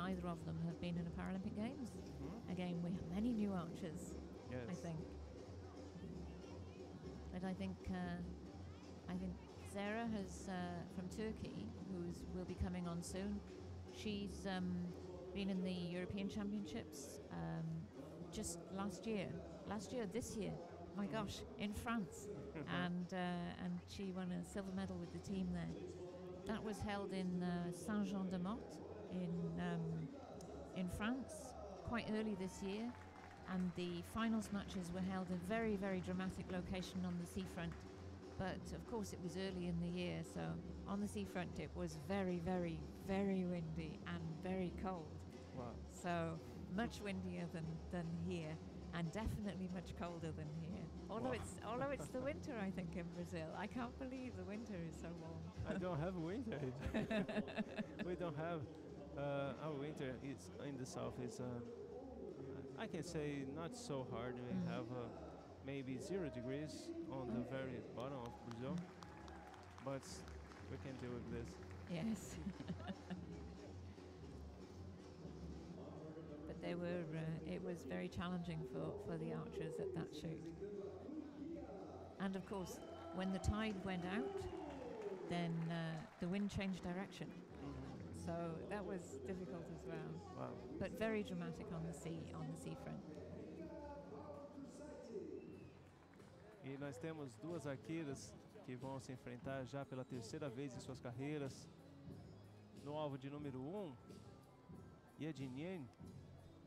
neither of them have been in a Paralympic Games. Again, we have many new archers, Yes. I think. But I think Zara has from Turkey, will be coming on soon. She's been in the European Championships just this year. My gosh, in France, and she won a silver medal with the team there. That was held in Saint-Jean-de-Mont in France quite early this year, and the finals matches were held in a very, very dramatic location on the seafront. But of course it was early in the year, so on the seafront it was very, very, very windy and very cold. Wow. So much windier than here, and definitely much colder than here. Although it's the winter, I think, in Brazil. I can't believe the winter is so warm. I don't have winter. We don't have our winter. It's in the south. It's I can say not so hard. We have maybe 0 degrees on the very bottom of Brazil, but we can deal with this. Yes. But they were. It was very challenging for the archers at that shoot. And of course, when the tide went out, then the wind changed direction. So that was difficult as well. Wow. But very dramatic on the seafront. E nós temos duas arqueiras que vão se enfrentar já pela terceira vez em suas carreiras. No alvo de número 1, Yedinien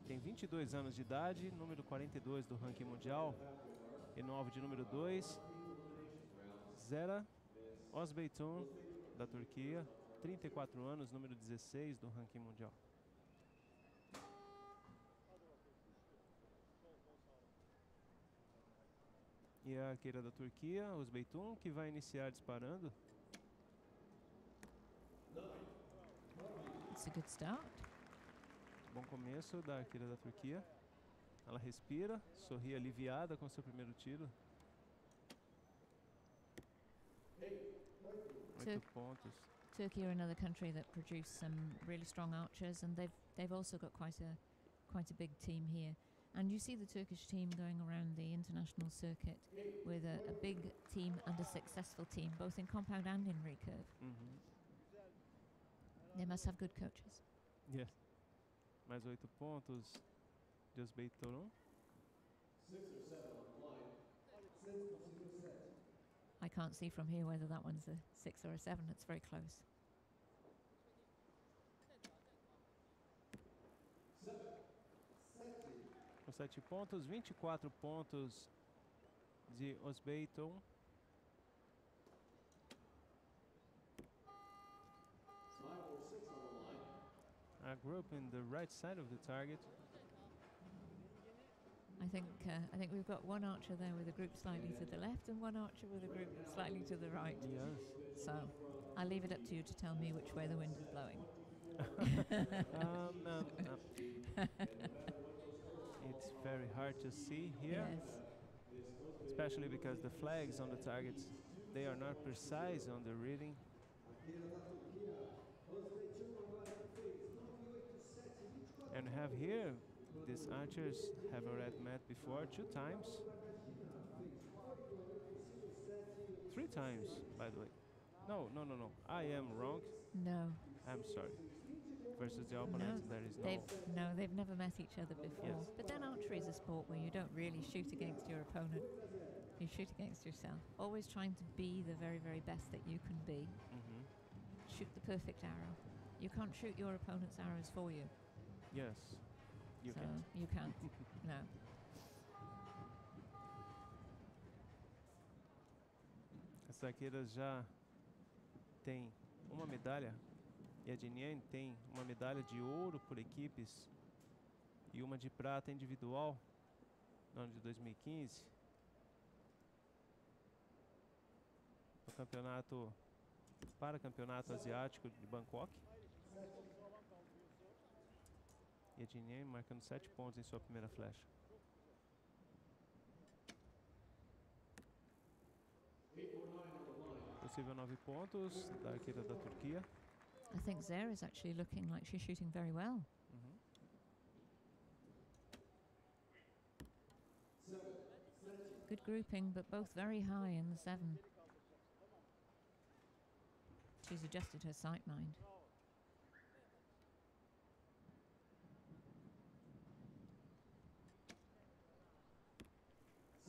tem 22 anos de idade, número 42 do ranking mundial. E no alvo de número 2, Zera Ozbey Torun, da Turquia, 34 anos, número 16 do ranking mundial. E a arqueira da Turquia, Ozbey Torun, que vai iniciar disparando. It's a good start. Bom começo da arqueira da Turquia. Ela respira, sorri aliviada com seu primeiro tiro. 8 pontos. Turkey are another country that produce some really strong archers, and they've also got quite a big team here. And you see the Turkish team going around the international circuit with a big team and a successful team, both in compound and in recurve. They must have good coaches. Yes. Mais 8 pontos de Ozbey Torun. 6 or 7 on the line. Set. I can't see from here whether that one's a 6 or a 7. It's very close. 7 pontos, 24 pontos de Ozbey Torun. A group in the right side of the target. I think we've got one archer there with a group slightly to the left and one archer with a group slightly to the right. Yes. So I'll leave it up to you to tell me which way the wind is blowing. No. It's very hard to see here. Yes. Especially because the flags on the targets, they are not precise on the reading. And we have here, these archers have already met before 2 times. 3 times, by the way. No. I am wrong. No. I'm sorry. Versus the opponent, there is no... They've never met each other before. Yes. But then archery is a sport where you don't really shoot against your opponent. You shoot against yourself. Always trying to be the very, very best that you can be. Shoot the perfect arrow. You can't shoot your opponent's arrows for you. Yes, you can't. You can't. No. As arqueiras já tem uma medalha. E a Jinien tem uma medalha de ouro por equipes e uma de prata individual no ano de 2015. No campeonato asiático de Bangkok. E a Jinien marcando 7 pontos em sua primeira flecha. Possível 9 pontos da arqueira da Turquia. I think Zara is actually looking like she's shooting very well. Good grouping, but both very high in the 7. She's adjusted her sight mind.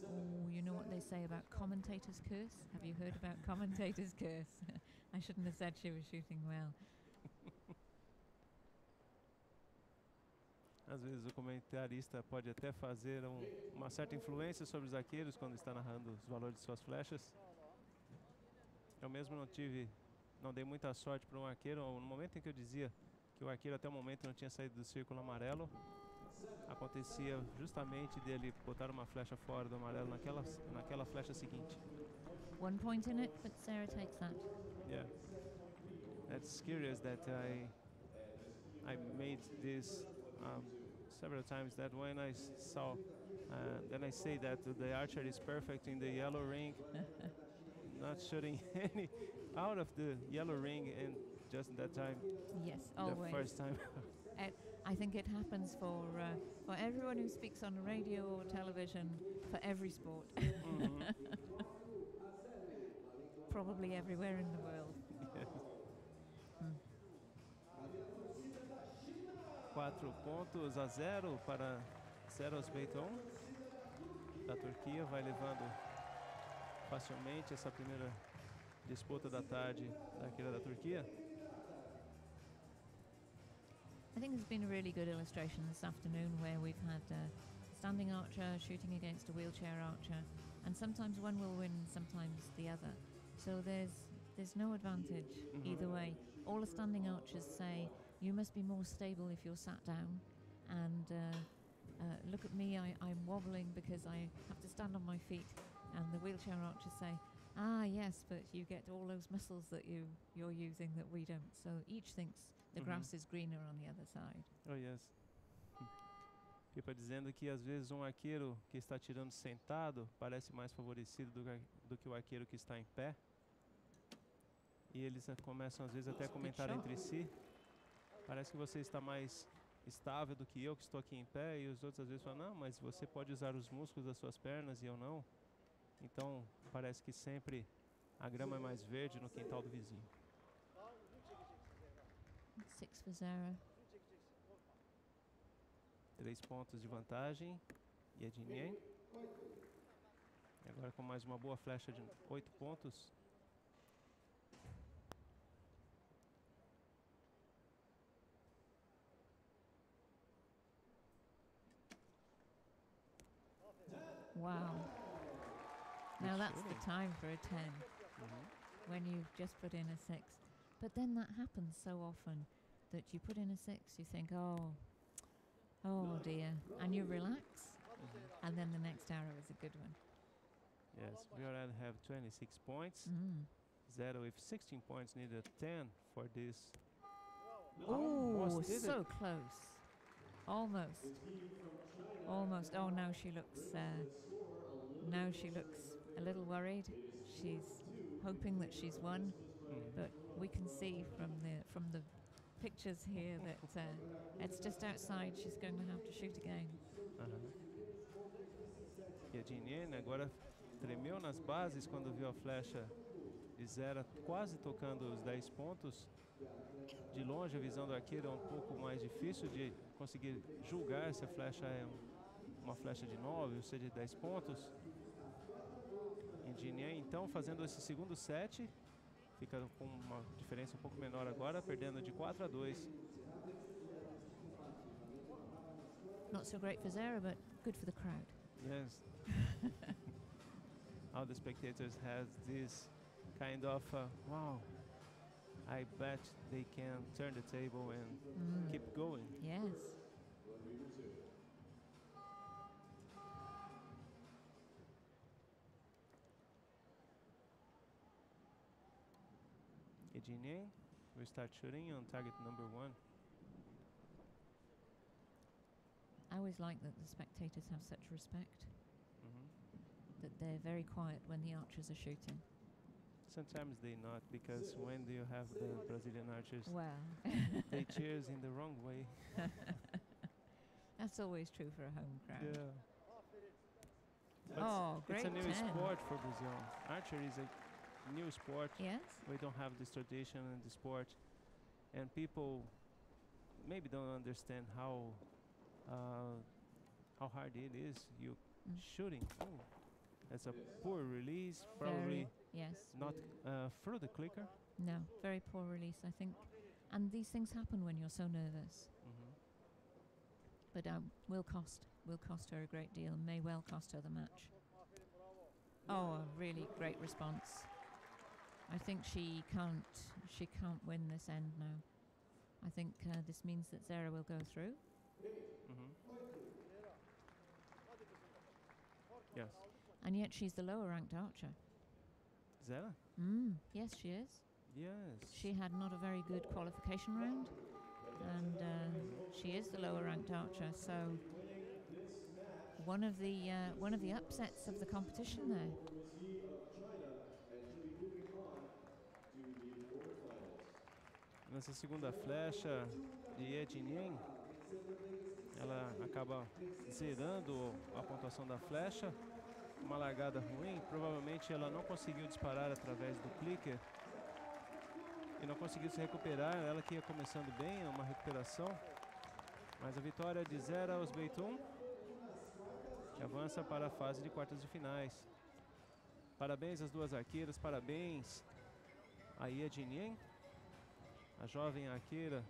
Oh, you know what they say about commentator's curse? Have you heard about commentator's curse? I shouldn't have said she was shooting well. Às vezes o comentarista pode até fazer uma certa influência sobre os arqueiros quando está narrando os valores de suas flechas. Eu mesmo não dei muita sorte para um arqueiro. No momento em que eu dizia que o arqueiro até o momento não tinha saído do círculo amarelo, acontecia justamente dele botar uma flecha fora do amarelo naquela flecha seguinte. 1 point in it, but Sarah takes that. Yeah, that's curious that I made this several times. That when I saw, then I say that the archer is perfect in the yellow ring, not shooting any out of the yellow ring, and just that time, Yes, always. the first time. I think it happens for everyone who speaks on radio or television, for every sport. Probably everywhere in the world. 4-0 para Ozbey Torun da Turquia. Vai levando facilmente essa primeira disputa da tarde da arqueira da Turquia. I think there's been a really good illustration this afternoon where we've had a standing archer shooting against a wheelchair archer, and sometimes one will win, sometimes the other. So there's no advantage either way. All the standing archers say, you must be more stable if you're sat down, and look at me, I'm wobbling because I have to stand on my feet. And the wheelchair archers say, yes, but you get all those muscles that you're using that we don't. So each thinks the grass is greener on the other side. Oh, yes. Pipa dizendo que às vezes um arqueiro que está atirando sentado parece mais favorecido do que o arqueiro que está em pé. E eles começam às vezes até a comentar entre si. Parece que você está mais estável do que eu, que estou aqui em pé. E os outros às vezes falam, não, mas você pode usar os músculos das suas pernas e eu não. Então parece que sempre a grama é mais verde no quintal do vizinho. 6 for Zara. 3 pontos de vantagem. E é de Nien. Agora com mais uma boa flecha de 8 pontos. Wow. Now that's the time for a 10, when you've just put in a 6. But then that happens so often that you put in a 6, you think, oh dear, and you relax, and then the next arrow is a good one. Yes, we already have 26 points. Zero with 16 points, needed 10 for this. Oh, so close. Almost. Almost. Oh, now she looks a little worried. She's hoping that she's won, but we can see from the pictures here that it's just outside. She's going to have to shoot again. E a Jinien agora tremeu nas bases quando viu a flecha de Zera quase tocando os 10 pontos. De longe a visão do arqueiro é um pouco mais difícil de conseguir julgar se a flecha é uma flecha de 9 ou seja de 10 pontos. E Jinien então fazendo esse segundo set, fica com uma diferença um pouco menor agora, perdendo de 4-2. Not so great for Zara, but good for the crowd. Yes. All the spectators has this kind of wow, I bet they can turn the table and keep going. Yes. Jinien will start shooting on target number 1. I always like that the spectators have such respect, that they're very quiet when the archers are shooting. Sometimes they not, because when you have the Brazilian archers, Well, they cheers in the wrong way. that's always true for a home crowd. Yeah. But Oh, it's a great new 10. sport for Brazil. Archery is a new sport. Yes. We don't have this tradition in the sport, and people maybe don't understand how hard it is. You shooting. Oh, that's a poor release. Probably Yes. not through the clicker. No, very poor release, I think. And these things happen when you're so nervous. But will cost her a great deal. May well cost her the match. Oh, a really great response. I think she can't win this end now. I think this means that Zara will go through. Yes. And yet she's the lower ranked archer. Zara? Yes, she is. Yes. She had not a very good qualification round, and she is the lower ranked archer. So one of the upsets of the competition there. Nessa segunda flecha de Ednien, ela acaba zerando a pontuação da flecha. Uma largada ruim, provavelmente ela não conseguiu disparar através do clicker e não conseguiu se recuperar. Ela que ia começando bem, uma recuperação. Mas a vitória de Zara Ozbey Torun, que avança para a fase de quartas de finais. Parabéns às duas arqueiras, parabéns a Ednien, a jovem arqueira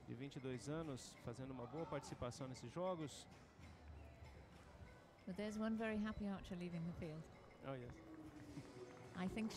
de 22 anos, fazendo uma boa participação nesses jogos. But there's one very happy archer leaving the field. Oh yes. I think